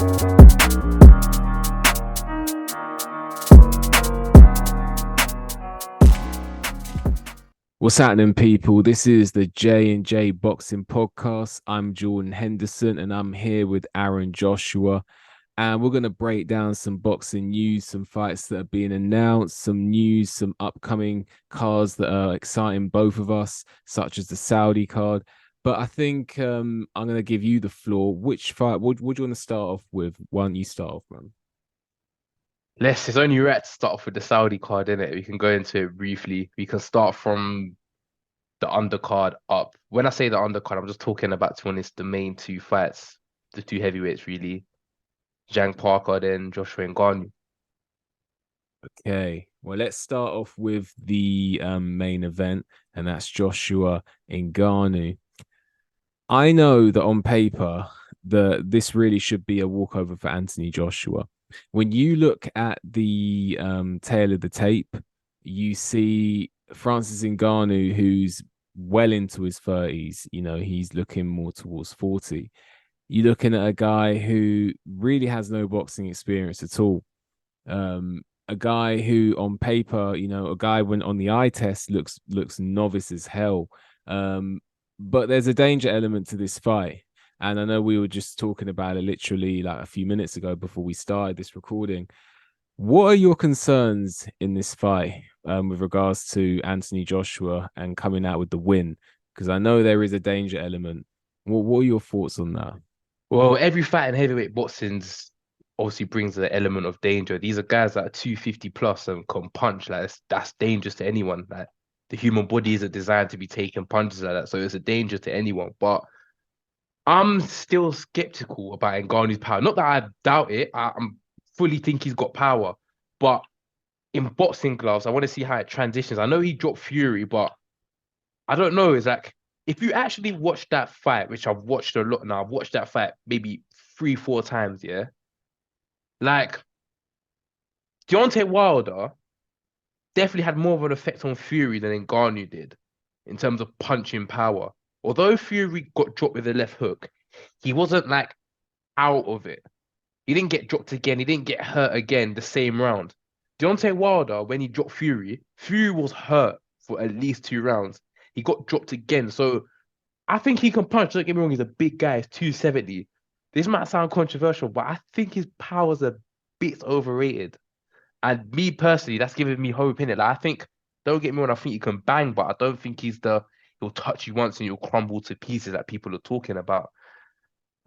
What's happening, people? This is the J&J Boxing Podcast. I'm Jordan Henderson, and I'm here with Aaron Joshua. And we're going to break down some boxing news, some fights that are being announced, some news, some upcoming cards that are exciting both of us, such as the Saudi card. But I think I'm going to give you the floor. Which fight would you want to start off with? Why don't you start off, man? It's only right to start off with the Saudi card, innit? We can go into it briefly. We can start from the undercard up. When I say the undercard, I'm just talking about, to be honest, the main two fights, the two heavyweights, really. Zhang Parker, then Joshua Ngannou. Okay, well, let's start off with the main event, and that's Joshua Ngannou. I know that on paper, this really should be a walkover for Anthony Joshua. When you look at the tail of the tape, you see Francis Ngannou, who's well into his 30s. You know, he's looking more towards 40. You're looking at a guy who really has no boxing experience at all. A guy who, on paper, a guy when on the eye test looks novice as hell. But there's a danger element to this fight. And I know we were just talking about it literally like a few minutes ago before we started this recording. What are your concerns in this fight with regards to Anthony Joshua and coming out with the win? Because I know there is a danger element. What are your thoughts on that? Well, every fight in heavyweight boxing's obviously brings an element of danger. These are guys that are 250 plus and can punch. Like, that's dangerous to anyone. Like, the human body isn't designed to be taking punches like that. So it's a danger to anyone. But I'm still skeptical about Ngannou's power. Not that I doubt it. I'm fully think he's got power. But in boxing gloves, I want to see how it transitions. I know he dropped Fury, but I don't know. It's like, if you actually watch that fight, which I've watched a lot now, I've watched that fight maybe 3, 4 times, yeah. Like, Deontay Wilder definitely had more of an effect on Fury than Ngannou did in terms of punching power. Although Fury got dropped with a left hook, he wasn't like out of it. He didn't get dropped again. He didn't get hurt again the same round. Deontay Wilder, when he dropped Fury, Fury was hurt for at least 2 rounds. He got dropped again. So I think he can punch. Don't get me wrong, he's a big guy. He's 270. This might sound controversial, but I think his power's a bit overrated. And me personally, that's giving me hope in it. Like, I think, don't get me wrong, I think he can bang, but I don't think he'll touch you once and you'll crumble to pieces that people are talking about.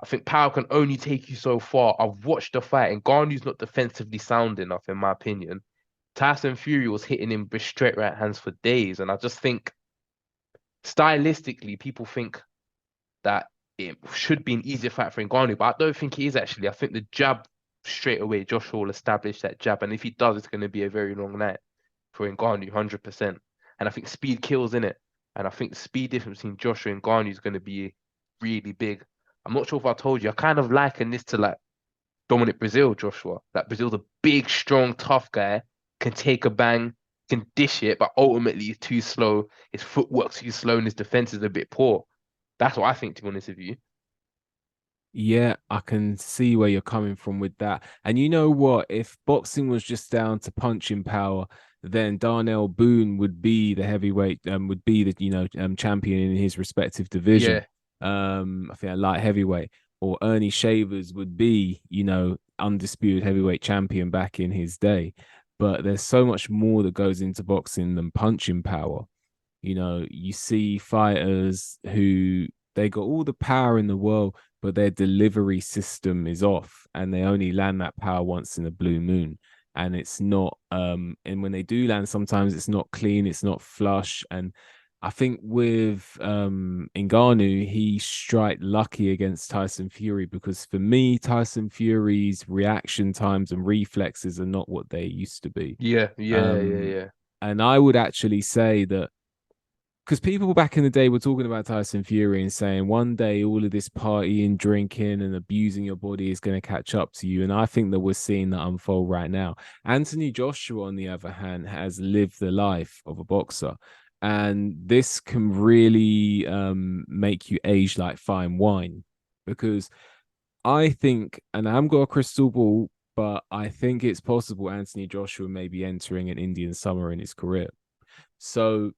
I think power can only take you so far. I've watched the fight, and Ngannou's not defensively sound enough, in my opinion. Tyson Fury was hitting him with straight right hands for days, and I just think stylistically, people think that it should be an easier fight for Ngannou, but I don't think it is actually. I think the jab straight away, Joshua will establish that jab, and if he does, it's going to be a very long night for Ngannou, 100%. And I think speed kills in it, and I think the speed difference between Joshua and Ngannou is going to be really big. I'm not sure if I told you, I kind of liken this to like Dominic Brazil, Joshua. Like, Brazil's a big, strong, tough guy, can take a bang, can dish it, but ultimately he's too slow. His footwork's too slow, and his defense is a bit poor. That's what I think, to be honest with you. Yeah, I can see where you're coming from with that. And you know what? If boxing was just down to punching power, then Darnell Boone would be the heavyweight, would be the champion in his respective division. Yeah, I think a light heavyweight, or Ernie Shavers would be, undisputed heavyweight champion back in his day. But there's so much more that goes into boxing than punching power. You see fighters who they got all the power in the world, but their delivery system is off and they only land that power once in a blue moon. And it's not, and when they do land, sometimes it's not clean, it's not flush. And I think with Ngannou, he strike lucky against Tyson Fury, because for me, Tyson Fury's reaction times and reflexes are not what they used to be. yeah, yeah, yeah, Um, yeah. and I would actually say that, because people back in the day were talking about Tyson Fury and saying one day all of this partying, drinking, and abusing your body is going to catch up to you. And I think that we're seeing that unfold right now. Anthony Joshua, on the other hand, has lived the life of a boxer. And this can really make you age like fine wine, because I think, and I haven't got a crystal ball, but I think it's possible Anthony Joshua may be entering an Indian summer in his career. So,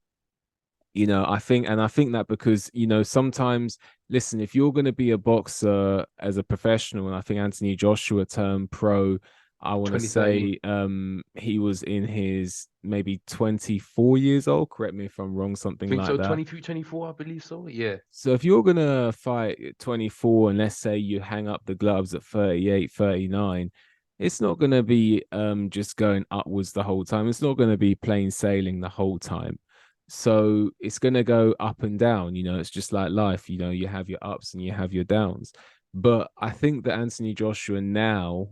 I think that because, sometimes, listen, if you're going to be a boxer as a professional, and I think Anthony Joshua turned pro, I want to 2013. say he was in his maybe 24 years old. Correct me if I'm wrong, I something think like so, that. 23, 24, I believe so. Yeah. So if you're going to fight at 24 and let's say you hang up the gloves at 38, 39, it's not going to be just going upwards the whole time. It's not going to be plain sailing the whole time. So it's going to go up and down. It's just like life. You have your ups and you have your downs. But I think that Anthony Joshua now,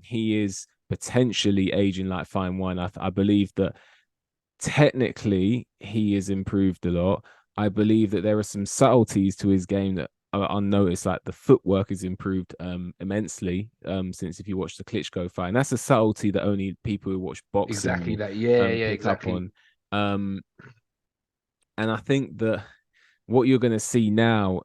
he is potentially aging like fine wine. I believe that technically he has improved a lot. I believe that there are some subtleties to his game that are unnoticed, like the footwork has improved immensely since if you watch the Klitschko fight, and that's a subtlety that only people who watch boxing Exactly will that. Yeah, yeah, pick up exactly. on. Um, and I think that what you're going to see now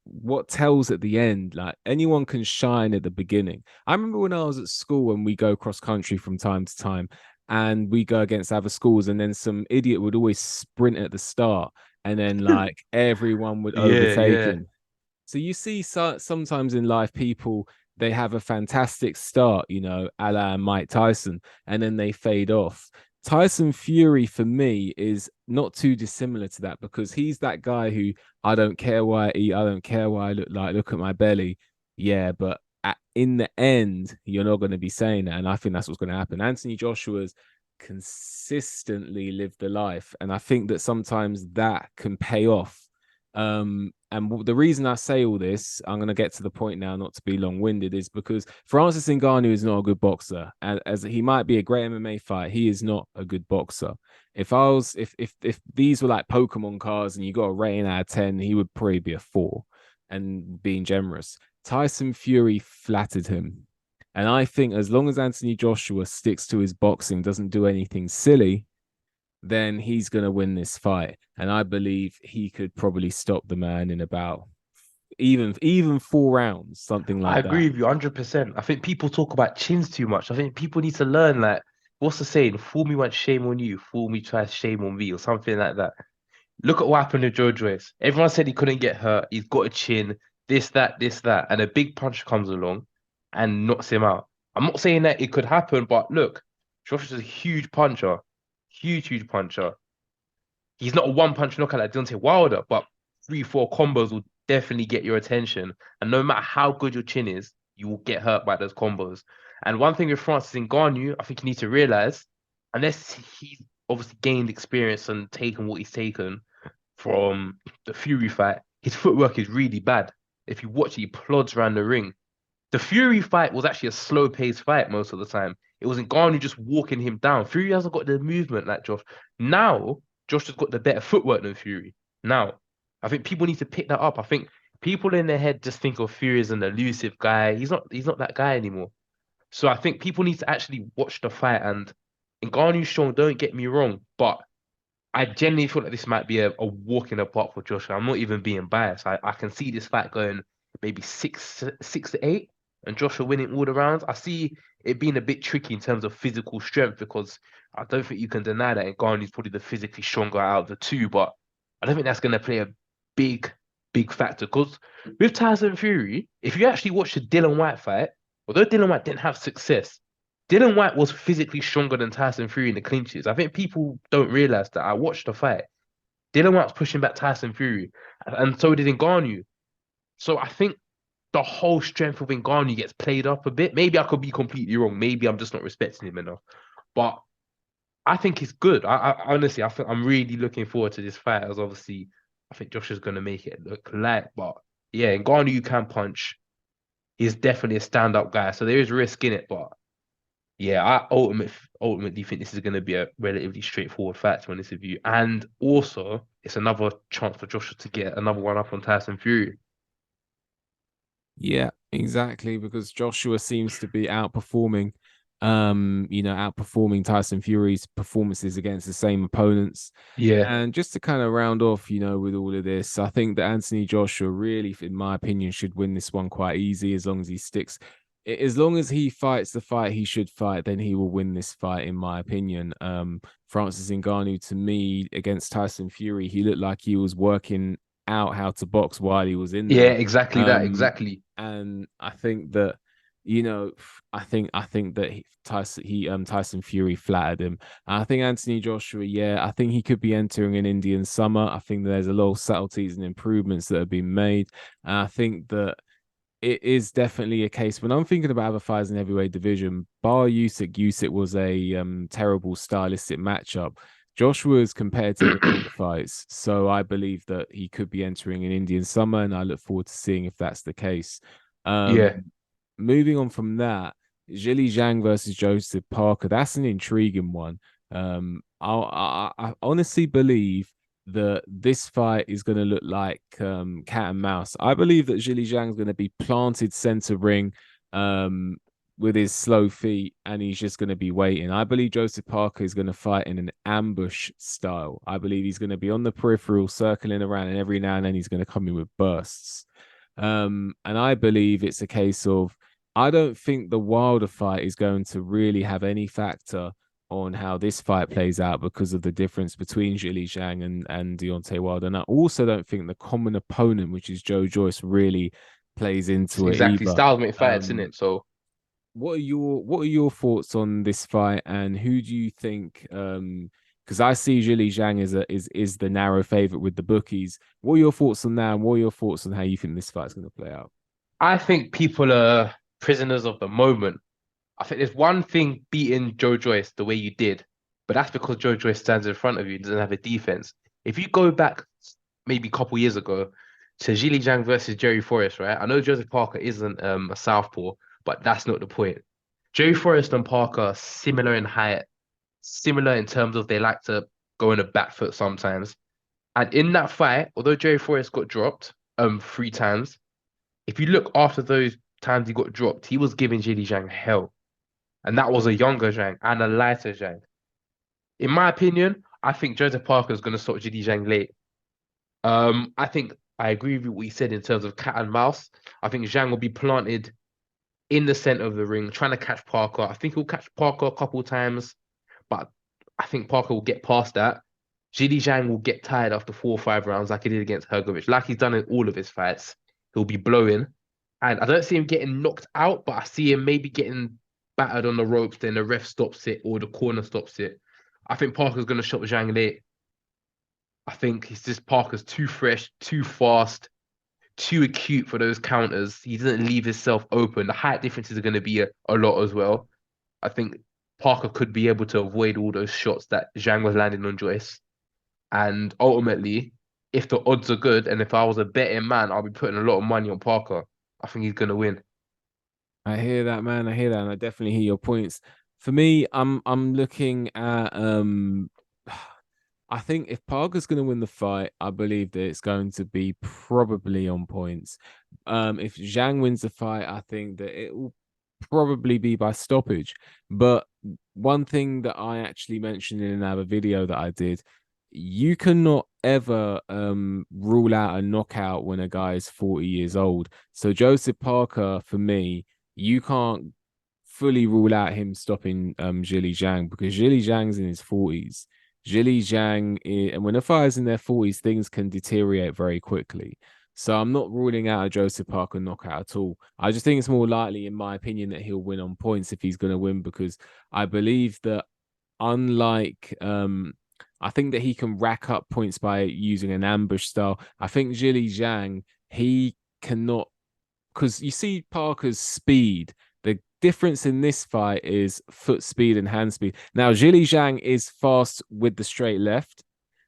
what tells at the end, like anyone can shine at the beginning. I remember when I was at school and we go cross country from time to time and we go against other schools and then some idiot would always sprint at the start and then like everyone would Yeah, overtake yeah. him. So you see sometimes in life people they have a fantastic start, a la Mike Tyson, and then they fade off. Tyson Fury for me is not too dissimilar to that because he's that guy who I don't care what I eat, I don't care what I look like, look at my belly. Yeah, but in the end, you're not going to be saying that. And I think that's what's going to happen. Anthony Joshua's consistently lived the life. And I think that sometimes that can pay off and the reason I say all this, I'm going to get to the point now, not to be long winded, is because Francis Ngannou is not a good boxer. And as he might be a great MMA fight, he is not a good boxer. If these were like Pokemon cards and you got a rating out of 10, he would probably be a 4 and being generous. Tyson Fury flattered him. And I think as long as Anthony Joshua sticks to his boxing, doesn't do anything silly, then he's going to win this fight. And I believe he could probably stop the man in about even 4 rounds, something I like that. agree with you 100%. I think people talk about chins too much. I think people need to learn, like, what's the saying? Fool me once, shame on you. Fool me twice, shame on me, or something like that. Look at what happened to Joe Joyce. Everyone said he couldn't get hurt. He's got a chin, this, that. And a big punch comes along and knocks him out. I'm not saying that it could happen, but look, Josh is a huge puncher. Huge, huge puncher. He's not a one punch knockout like Deontay Wilder, but three, four combos will definitely get your attention. And no matter how good your chin is, you will get hurt by those combos. And one thing with Francis Ngannou, I think you need to realize, unless he's obviously gained experience and taken what he's taken from the Fury fight, his footwork is really bad. If you watch it, he plods around the ring. The Fury fight was actually a slow paced fight most of the time. It wasn't Ngannou just walking him down. Fury hasn't got the movement like Josh. Now, Josh has got the better footwork than Fury. Now, I think people need to pick that up. I think people in their head just think of Fury as an elusive guy. He's not that guy anymore. So I think people need to actually watch the fight and Ngannou's strong, don't get me wrong, but I genuinely feel like this might be a walk in the park for Joshua. I'm not even being biased. I can see this fight going maybe 6-8 and Joshua winning all the rounds. I see it being a bit tricky in terms of physical strength because I don't think you can deny that Ngannou's probably the physically stronger out of the two, but I don't think that's going to play a big, big factor. Because with Tyson Fury, if you actually watch the Dylan White fight, although Dylan White didn't have success, Dylan White was physically stronger than Tyson Fury in the clinches. I think people don't realize that. I watched the fight. Dylan White was pushing back Tyson Fury, and so did Ngannou. So I think the whole strength of Ngannou gets played up a bit. Maybe I could be completely wrong. Maybe I'm just not respecting him enough. But I think he's good. I honestly, I think I'm really looking forward to this fight. As obviously, I think Josh is going to make it look light. But yeah, Ngannou you can punch. He's definitely a stand-up guy. So there is risk in it, but yeah, ultimately think this is going to be a relatively straightforward fight, to be honest with you. And also, it's another chance for Joshua to get another one up on Tyson Fury. Yeah, exactly. Because Joshua seems to be outperforming. outperforming Tyson Fury's performances against the same opponents. Yeah. And just to kind of round off, with all of this, I think that Anthony Joshua really, in my opinion, should win this one quite easy as long as he sticks. As long as he fights the fight he should fight, then he will win this fight, in my opinion. Francis Ngannou, to me, against Tyson Fury, he looked like he was working out how to box while he was in Yeah, there. exactly that. Um, Exactly. and I think that, you know, I think that Tyson Fury flattered him. And I think Anthony Joshua, yeah, I think he could be entering an Indian summer. I think there's a lot of subtleties and improvements that have been made. And I think that it is definitely a case when I'm thinking about other fights in heavyweight division. Bar Usyk was a terrible stylistic matchup. Joshua is competitive in all the fights, so I believe that he could be entering an Indian summer, and I look forward to seeing if that's the case. Yeah. Um, Moving on from that, Zhili Zhang versus Joseph Parker. That's an intriguing one. I honestly believe that this fight is going to look like cat and mouse. I believe that Zhili Zhang is going to be planted center ring um, with his slow feet, and he's just going to be waiting. I believe Joseph Parker is going to fight in an ambush style. I believe he's going to be on the peripheral, circling around, and every now and then he's going to come in with bursts. And I believe it's a case of I don't think the Wilder fight is going to really have any factor on how this fight plays out because of the difference between Zhili Zhang and Deontay Wilder. And I also don't think the common opponent, which is Joe Joyce, really plays into it Exactly. either. Styles make fights, in Um, it. So what are your thoughts on this fight, and who do you think? Because I see Zhili Zhang is the narrow favorite with the bookies. What are your thoughts on that? And what are your thoughts on how you think this fight's going to play out? I think people are prisoners of the moment. I think there's one thing beating Joe Joyce the way you did, but that's because Joe Joyce stands in front of you and doesn't have a defense. If you go back maybe a couple years ago to Zhili Zhang versus Jerry Forrest, right? I know Joseph Parker isn't a southpaw, but that's not the point. Jerry Forrest and Parker are similar in height, similar in terms of they like to go in a back foot sometimes. And in that fight, although Jerry Forrest got dropped 3 times, if you look after those times he got dropped, he was giving Zhili Zhang hell. And that was a younger Zhang and a lighter Zhang. In my opinion, I think Joseph Parker is going to stop Jidi Zhang late. I think I agree with what you said in terms of cat and mouse. I think Zhang will be planted in the center of the ring, trying to catch Parker. I think he'll catch Parker a couple times, but I think Parker will get past that. Jidi Zhang will get tired after 4 or 5 rounds, like he did against Hergovich, like he's done in all of his fights. He'll be blowing, and I don't see him getting knocked out, but I see him maybe getting battered on the ropes. Then the ref stops it or the corner stops it. I think Parker's going to shot Zhang late. I think he's just Parker's too fresh, too fast, too acute for those counters. He doesn't leave himself open. The height differences are going to be a lot as well. I think Parker could be able to avoid all those shots that Zhang was landing on Joyce. And ultimately, if the odds are good, and if I was a betting man, I'll be putting a lot of money on Parker. I think he's going to win. I hear that, man. I hear that, and I definitely hear your points. For me, I'm looking at I think if Parker's going to win the fight, I believe that it's going to be probably on points. If Zhang wins the fight, I think that it will probably be by stoppage. But one thing that I actually mentioned in another video that I did, you cannot ever rule out a knockout when a guy is 40 years old. So Joseph Parker, for me, you can't fully rule out him stopping Zhili Zhang because Zhili Zhang's in his 40s. Zhili Zhang, and when a fighter's in their 40s, things can deteriorate very quickly. So I'm not ruling out a Joseph Parker knockout at all. I just think it's more likely, in my opinion, that he'll win on points if he's going to win because I believe that unlike I think that he can rack up points by using an ambush style. I think Zhili Zhang, he cannot because you see Parker's speed. The difference in this fight is foot speed and hand speed. Now, Zhili Zhang is fast with the straight left,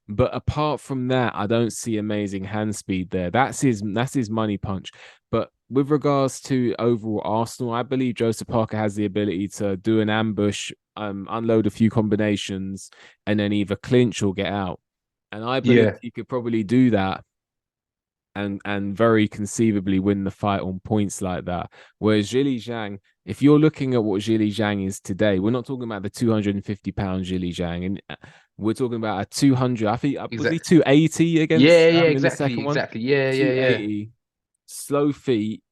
but apart from that, I don't see amazing hand speed there. That's his money punch. But with regards to overall Arsenal, I believe Joseph Parker has the ability to do an ambush, unload a few combinations, and then either clinch or get out. And I believe Yeah. he could probably do that and very conceivably win the fight on points like that. Whereas Zhili Zhang, if you're looking at what Zhili Zhang is today, we're not talking about the 250-pound Zhili Zhang, and we're talking about a 200. I think was he Exactly. 280 against Yeah, yeah, in the exactly, second one, exactly. Yeah, yeah, yeah. 280, slow feet,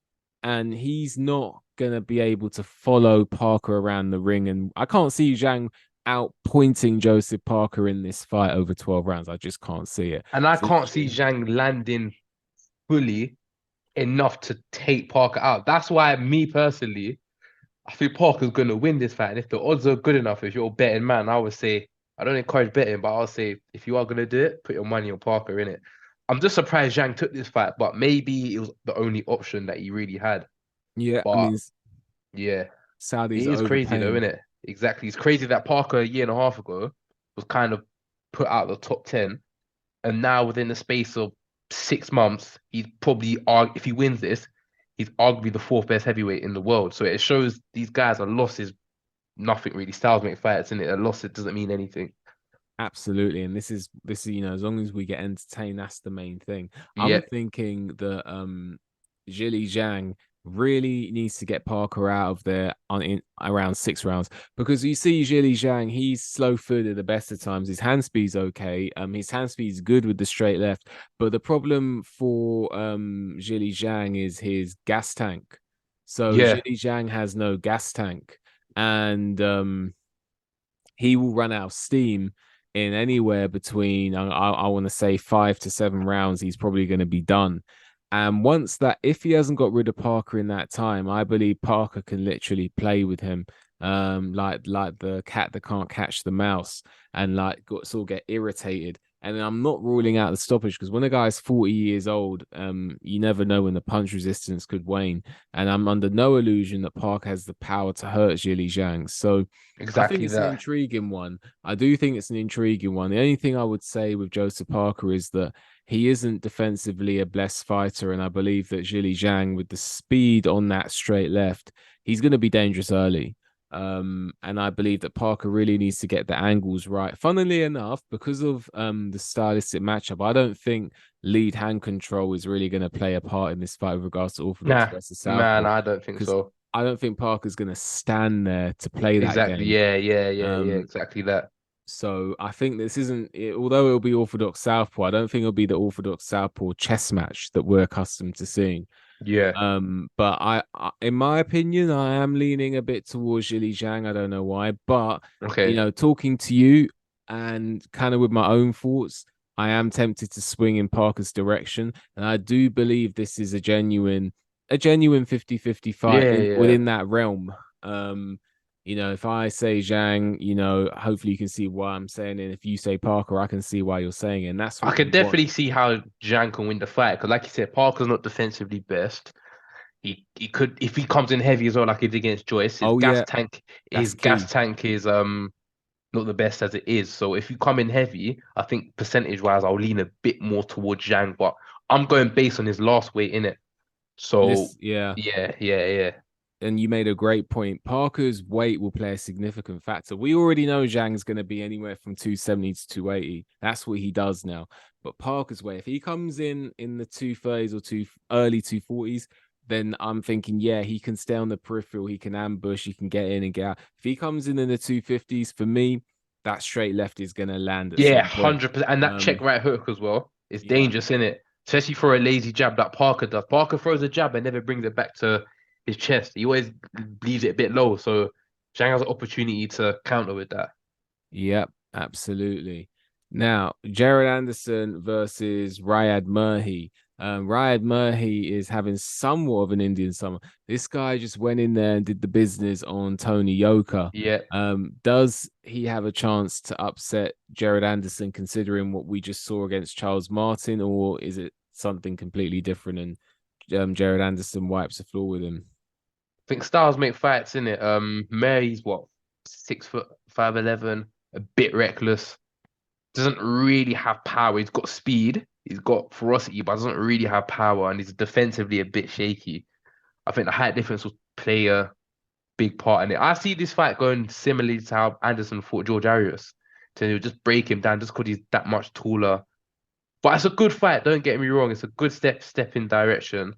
and he's not gonna be able to follow Parker around the ring. And I can't see Zhang outpointing Joseph Parker in this fight over 12 rounds. I just can't see it. And I So can't see Zhang landing fully enough to take Parker out. That's why me personally, I think Parker's going to win this fight. And if the odds are good enough, if you're a betting man, I would say, I don't encourage betting, but I'll say, if you are going to do it, put your money on Parker in it. I'm just surprised Zhang took this fight, but maybe it was the only option that he really had. yeah, I But mean yeah, Saudis it are is crazy though, overpaying. isn't it? Exactly. It's crazy that Parker a year and a half ago was kind of put out the top 10. And now within the space of 6 months, he's probably, if he wins this, he's arguably the fourth best heavyweight in the world. So it shows these guys are losses nothing really. Styles make fights, in it. A loss, it doesn't mean anything. Absolutely. And this is, as long as we get entertained, that's the main thing. I'm Yeah, thinking that Zhili Zhang really needs to get Parker out of there on in around 6 rounds, because you see Zhili Zhang, he's slow footed at the best of times. His hand speed's okay. His hand speed's good with the straight left. But the problem for Zhili Zhang is his gas tank. So yeah, Zhili Zhang has no gas tank. And he will run out of steam in anywhere between I want to say 5 to 7 rounds. He's probably going to be done. And once that, if he hasn't got rid of Parker in that time, I believe Parker can literally play with him, like the cat that can't catch the mouse, and like sort of get irritated. And I'm not ruling out the stoppage, because when a guy's 40 years old, you never know when the punch resistance could wane. And I'm under no illusion that Parker has the power to hurt Zhili Zhang. So I think exactly it's an that. intriguing one. I do think it's an intriguing one. The only thing I would say with Joseph Parker is that he isn't defensively a blessed fighter, and I believe that Zhili Zhang, with the speed on that straight left, he's going to be dangerous early. And I believe that Parker really needs to get the angles right. Funnily enough, because of the stylistic matchup, I don't think lead hand control is really going to play a part in this fight with regards to Orthodox Nah, versus man, Southpaw, I don't think because so. I don't think Parker's going to stand there to play that Exactly. game. Yeah, yeah, yeah, yeah, Um, exactly that. so I think this isn't, although it'll be Orthodox Southpaw, I don't think it'll be the Orthodox Southpaw chess match that we're accustomed to seeing. Yeah. But in my opinion, I am leaning a bit towards Zhili Zhang. I don't know why, but Okay. talking to you and kind of with my own thoughts, I am tempted to swing in Parker's direction, and I do believe this is a genuine 50-50 fight Yeah, in yeah. within that realm. If I say Zhang, hopefully you can see why I'm saying it. If you say Parker, I can see why you're saying it, and that's I what could we want. definitely see how Zhang can win the fight because, like you said, Parker's not defensively best. He could if he comes in heavy as well, like he did against Joyce. Oh yeah, His that's gas key. tank is not the best as it is. So if you come in heavy, I think percentage wise, I'll lean a bit more towards Zhang. But I'm going based on his last weight in it. So Yeah. yeah, yeah, yeah, And you made a great point. Parker's weight will play a significant factor. We already know Zhang's going to be anywhere from 270 to 280. That's what he does now. But Parker's weight, if he comes in the 230s or early 240s, then I'm thinking, yeah, he can stay on the peripheral. He can ambush. He can get in and get out. If he comes in the 250s, for me, that straight left is going to land at yeah, some point. 100%. And that check Um, right hook as well is yeah, dangerous in it, especially for a lazy jab that Parker does. Parker throws a jab and never brings it back to his chest. He always leaves it a bit low. So Zhang has an opportunity to counter with that. Yep, absolutely. Now, Jared Anderson versus Riyad Murhi. Riyad Murhi is having somewhat of an Indian summer. This guy just went in there and did the business on Tony Yoka. Yeah. Does he have a chance to upset Jared Anderson, considering what we just saw against Charles Martin, or is it something completely different and Jared Anderson wipes the floor with him? Think styles make fights in it. Mary's what 6 foot 5'11", a bit reckless. Doesn't really have power. He's got speed. He's got ferocity, but doesn't really have power, and he's defensively a bit shaky. I think the height difference will play a big part in it. I see this fight going similarly to how Anderson fought George Arias. So he'll just break him down just because he's that much taller, But it's a good fight. Don't get me wrong. It's a good step in direction.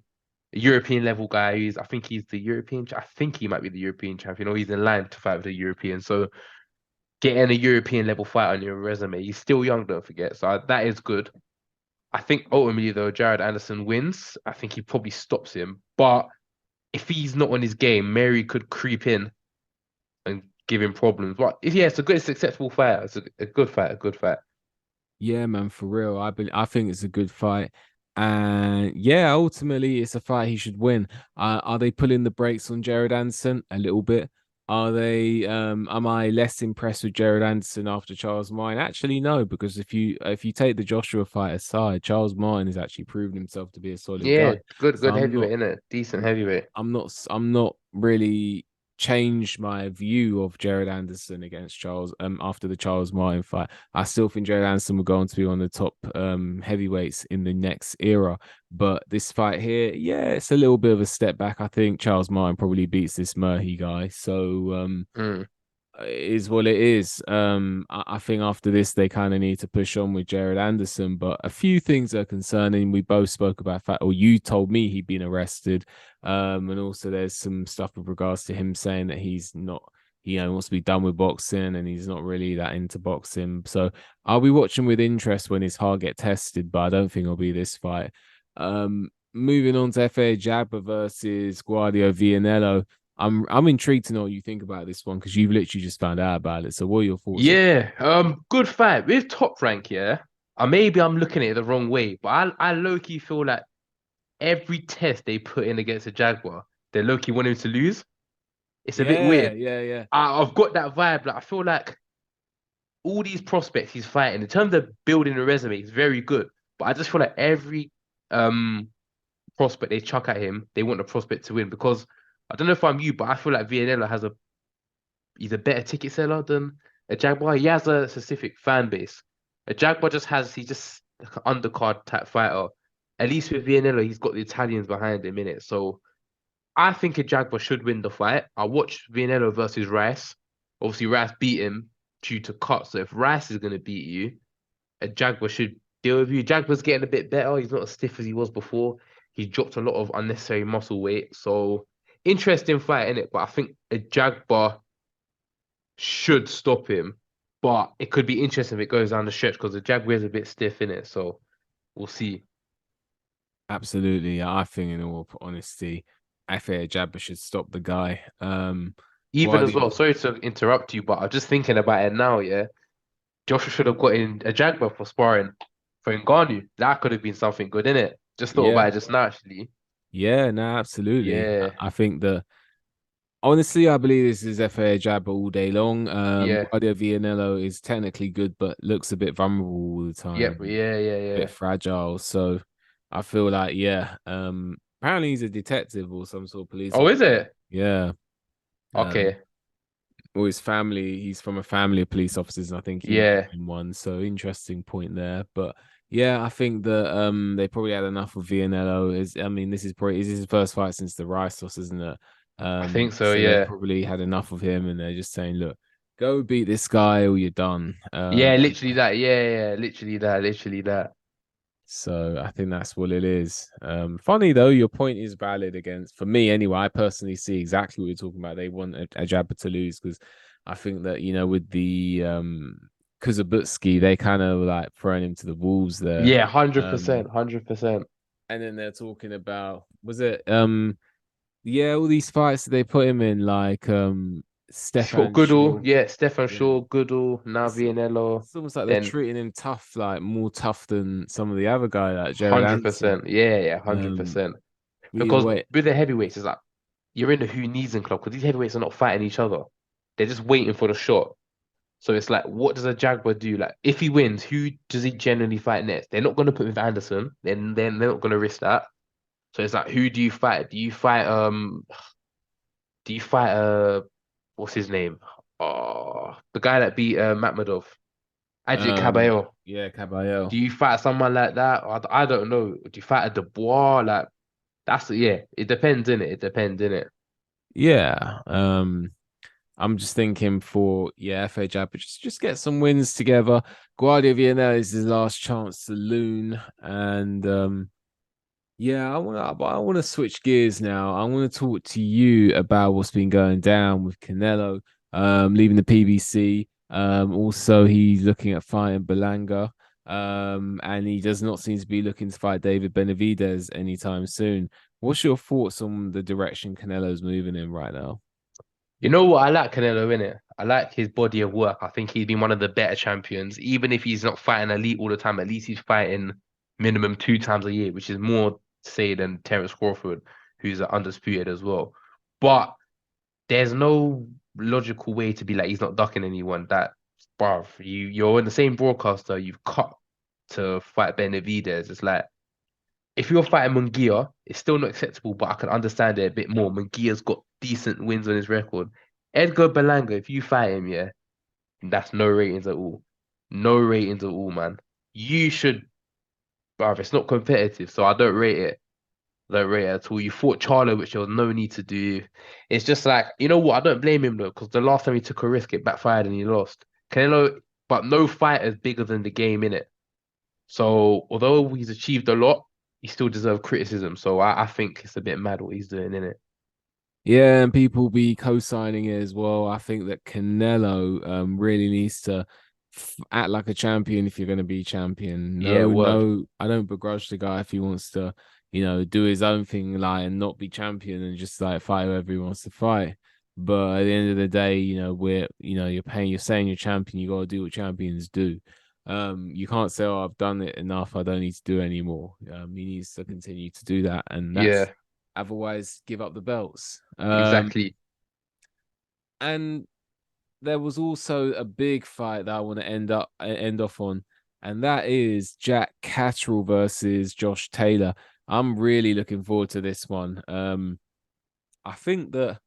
A European level guy. I think he's the European. I think he might be the European champion, or he's in line to fight with the European. So getting a European level fight on your resume, he's still young. Don't forget. So that is good. I think ultimately though, Jared Anderson wins. I think he probably stops him. But if he's not on his game, Mary could creep in and give him problems. But if yeah, it's a good, it's acceptable fight. It's a good fight. A good fight. Yeah, man, for real. I think it's a good fight. And yeah, ultimately it's a fight he should win. Are they pulling the brakes on Jared Anderson a little bit? Are they am I less impressed with Jared Anderson after Charles Martin? Actually, no, because if you take the Joshua fight aside, Charles Martin has actually proven himself to be a solid guy. Yeah, good So heavyweight, innit? Decent heavyweight. I'm not really changed my view of Jared Anderson against Charles after the Charles Martin fight. I still think Jared Anderson will go on to be one of the top heavyweights in the next era. But this fight here, yeah, it's a little bit of a step back. I think Charles Martin probably beats this Murphy guy. So Mm. it is what it is. I think after this they kind of need to push on with Jared Anderson, but a few things are concerning. We both spoke about fact, or you told me he'd been arrested, and also there's some stuff with regards to him saying that he's not, wants to be done with boxing and he's not really that into boxing. So I'll be watching with interest when his heart get tested, but I don't think it'll be this fight. Moving on to FA Jabba versus Guardio Vianello. I'm intrigued to know what you think about this one because you've literally just found out about it. So what are your thoughts on? Yeah, good fight with top rank. Yeah, maybe I'm looking at it the wrong way, but I low key feel like every test they put in against a Jaguar, they low key want him to lose. It's a bit Yeah, weird. yeah, yeah. I've got that vibe. Like I feel like all these prospects he's fighting in terms of building a resume, he's very good. But I just feel like every um prospect they chuck at him, they want the prospect to win because I don't know if I'm you, but I feel like Villanella he's a better ticket seller than a Jaguar. He has a specific fan base. A Jaguar he's just like an undercard type fighter. At least with Villanella, he's got the Italians behind him in it. So I think a Jaguar should win the fight. I watched Villanella versus Rice. Obviously, Rice beat him due to cuts. So if Rice is going to beat you, a Jaguar should deal with you. Jaguar's getting a bit better. He's not as stiff as he was before. He's dropped a lot of unnecessary muscle weight. So interesting fight in it. But I think a Jaguar should stop him. But it could be interesting if it goes down the stretch because the Jaguar is a bit stiff in it. So we'll see. Absolutely. I think in all honesty, FA Jabba should stop the guy. Even as Guardia, well, sorry to interrupt you, but I'm just thinking about it now, yeah. Joshua should have got in a Jaguar for sparring for Ngannou. That could have been something good, innit? Just thought about yeah, it just now, actually. yeah, no, absolutely. Yeah, I think that honestly, I believe this is FA Jabba all day long. yeah, Guardia Vianello is technically good, but looks a bit vulnerable all the yep, time, yeah, yeah, a bit yeah. fragile. So I feel like, yeah, apparently he's a detective or some sort of police Oh, is officer. it? Yeah. Um, Okay, or his family, he's from a family of police officers, and I think he might yeah. have been one. So interesting point there. But yeah, I think that they probably had enough of Vianello. I mean, this is his first fight since the Rice Sauce, isn't it? I think so, So they yeah. probably had enough of him, and they're just saying, look, go beat this guy, or you're done. Yeah, literally that. Yeah, yeah, literally that, literally that. So I think that's what it is. Funny though, your point is valid against for me anyway. I personally see exactly what you're talking about. They want a Jabba to lose because I think that with the Kuzabutsky, they kind of like throwing him to the wolves there. Yeah, 100%, Um, 100%. and then they're talking about was it yeah, all these fights that they put him in like Shaw, Stefan Goodall, Shaw. yeah, Stefan Yeah. Shaw, Goodall, It's Navianello, it's almost like they're then treating him tough, like more tough than some of the other guy, like Jared Anderson. 100%. Yeah, yeah, Um, 100%. Either Because way, with the heavyweights, it's like you're in the who needs in club because these heavyweights are not fighting each other. They're just waiting for the shot. So it's like, what does a Jaguar do? Like, if he wins, who does he generally fight next? They're not going to put with Anderson. Then they're not going to risk that. So it's like, who do you fight? Do you fight what's his name? Oh, the guy that beat Matmadov, Ajit Cabello. yeah, Caballero. Do you fight someone like that? I don't know. Do you fight a Dubois? Like yeah. It depends in it. It depends in it. Yeah. I'm just thinking for FA Jab, but just get some wins together. Guardia Vienna is his last chance to loon, and I want to switch gears now. I want to talk to you about what's been going down with Canelo, leaving the PBC. Also he's looking at fighting Belanga. And he does not seem to be looking to fight David Benavidez anytime soon. What's your thoughts on the direction Canelo's moving in right now? You know what? I like Canelo in it. I like his body of work. I think he's been one of the better champions. Even if he's not fighting elite all the time, at least he's fighting minimum 2 times a year, which is more say than Terence Crawford, who's undisputed as well. But there's no logical way to be like he's not ducking anyone. That bruv, you're in the same broadcaster. You've cut to fight Benavidez. It's like if you're fighting Munguia, it's still not acceptable, but I can understand it a bit more. Munguia's got decent wins on his record. Edgar Berlanga, if you fight him, yeah, that's no ratings at all. No ratings at all, man. You should, bruv, it's not competitive, so I don't rate it. Don't rate it at all. You fought Charlo, which there was no need to do. It's just like, you know what? I don't blame him though, because the last time he took a risk, it backfired and he lost. Canelo, but no fight is bigger than the game, innit? So although he's achieved a lot, he still deserves criticism. So I think it's a bit mad what he's doing, innit? Yeah, and people be co-signing it as well. I think that Canelo really needs to act like a champion if you're going to be champion. Yeah, No, word. no, I don't begrudge the guy if he wants to, do his own thing, like, and not be champion and just like fight whoever he wants to fight. But at the end of the day, you're saying you're champion. You got to do what champions do. You can't say, "Oh, I've done it enough. I don't need to do anymore." He needs to continue to do that, and that's Yeah, otherwise give up the belts. exactly. And there was also a big fight that I want to end off on, and that is Jack Catterall versus Josh Taylor. I'm really looking forward to this one. I think that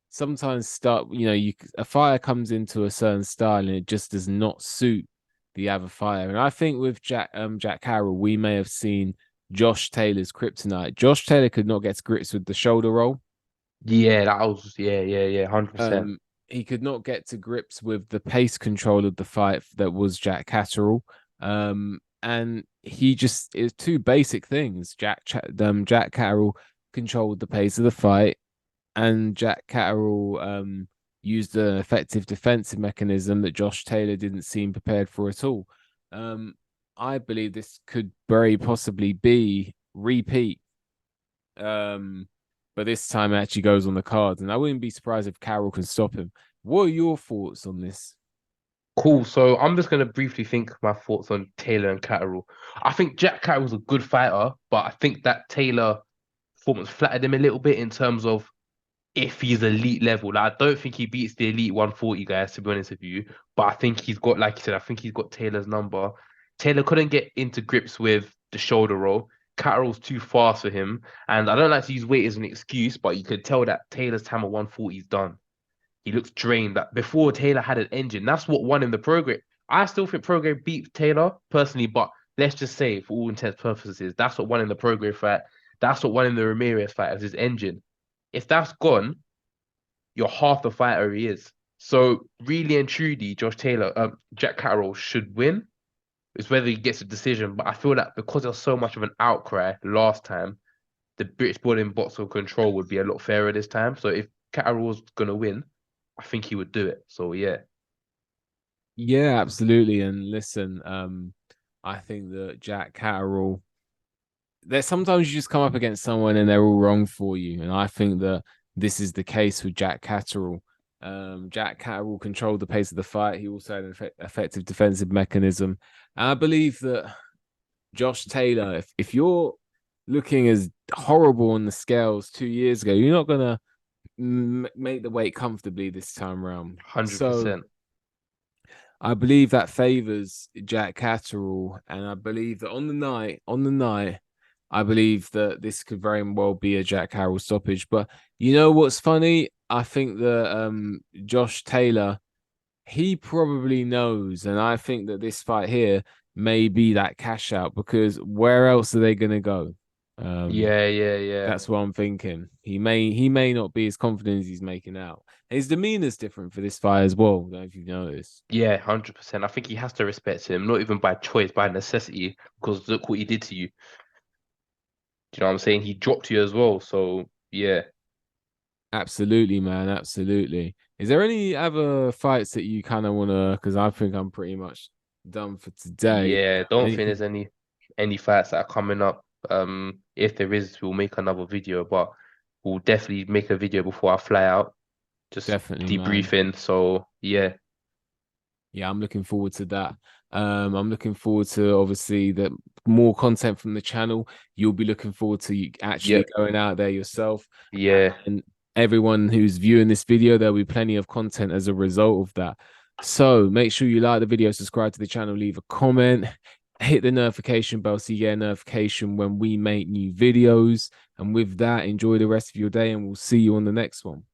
sometimes a fire comes into a certain style and it just does not suit the other fire. And I think with Jack Carroll, we may have seen Josh Taylor's kryptonite. Josh Taylor could not get to grips with the shoulder roll. Yeah, that was yeah, 100%. He could not get to grips with the pace control of the fight that was Jack Catterall. And he just it's two basic things. Jack Catterall controlled the pace of the fight, and Jack Catterall used an effective defensive mechanism that Josh Taylor didn't seem prepared for at all. Um, I believe this could very possibly be repeat. Um, but this time it actually goes on the cards, and I wouldn't be surprised if Carroll can stop him. What are your thoughts on this? Cool. So I'm just gonna briefly think my thoughts on Taylor and Catterall. I think Jack Catterall's a good fighter, but I think that Taylor performance flattered him a little bit in terms of if he's elite level. Like, I don't think he beats the elite 140 guys, to be honest with you. But I think he's got, like you said, I think he's got Taylor's number. Taylor couldn't get into grips with the shoulder roll. Catterall's too fast for him. And I don't like to use weight as an excuse, but you could tell that Taylor's time at 140 is done. He looks drained. That before Taylor had an engine, that's what won him the program. I still think program beat Taylor personally, but let's just say, for all intents and purposes, that's what won him the program fight. That's what won him the Ramirez fight as his engine. If that's gone, you're half the fighter he is. So really and truly, Jack Catterall should win. It's whether he gets a decision, but I feel that because there's so much of an outcry last time, the British boarding box of control would be a lot fairer this time. So if Catterall was gonna win, I think he would do it. So yeah, Yeah, absolutely. And listen, I think that Jack Catterall, there's sometimes you just come up against someone and they're all wrong for you. And I think that this is the case with Jack Catterall. Jack Catterall controlled the pace of the fight. He also had an effective defensive mechanism. And I believe that Josh Taylor, if you're looking as horrible on the scales 2 years ago, you're not gonna make the weight comfortably this time around. hundred So percent. I believe that favors Jack Catterall, and I believe that on the night, I believe that this could very well be a Jack Carroll stoppage. But you know what's funny? I think that Josh Taylor, he probably knows, and I think that this fight here may be that cash out because where else are they going to go? Yeah, yeah, yeah. That's what I'm thinking. He may not be as confident as he's making out. His demeanor's different for this fight as well. I don't know if you've noticed. Yeah, 100%. I think he has to respect him, not even by choice, by necessity, because look what he did to you. Do you know what I'm saying? He dropped you as well. So yeah. Absolutely, man. Absolutely. Is there any other fights that you kind of want to? Because I think I'm pretty much done for today. Yeah, don't think Any, there's any fights that are coming up. If there is, we'll make another video, but we'll definitely make a video before I fly out, just definitely, man. debriefing. So yeah, Yeah, I'm looking forward to that. I'm looking forward to obviously the more content from the channel. You'll be looking forward to you actually yep, going out there yourself. yeah, And everyone who's viewing this video, there'll be plenty of content as a result of that. So make sure you like the video, subscribe to the channel, leave a comment, hit the notification bell so you get a notification when we make new videos. And with that, enjoy the rest of your day, and we'll see you on the next one.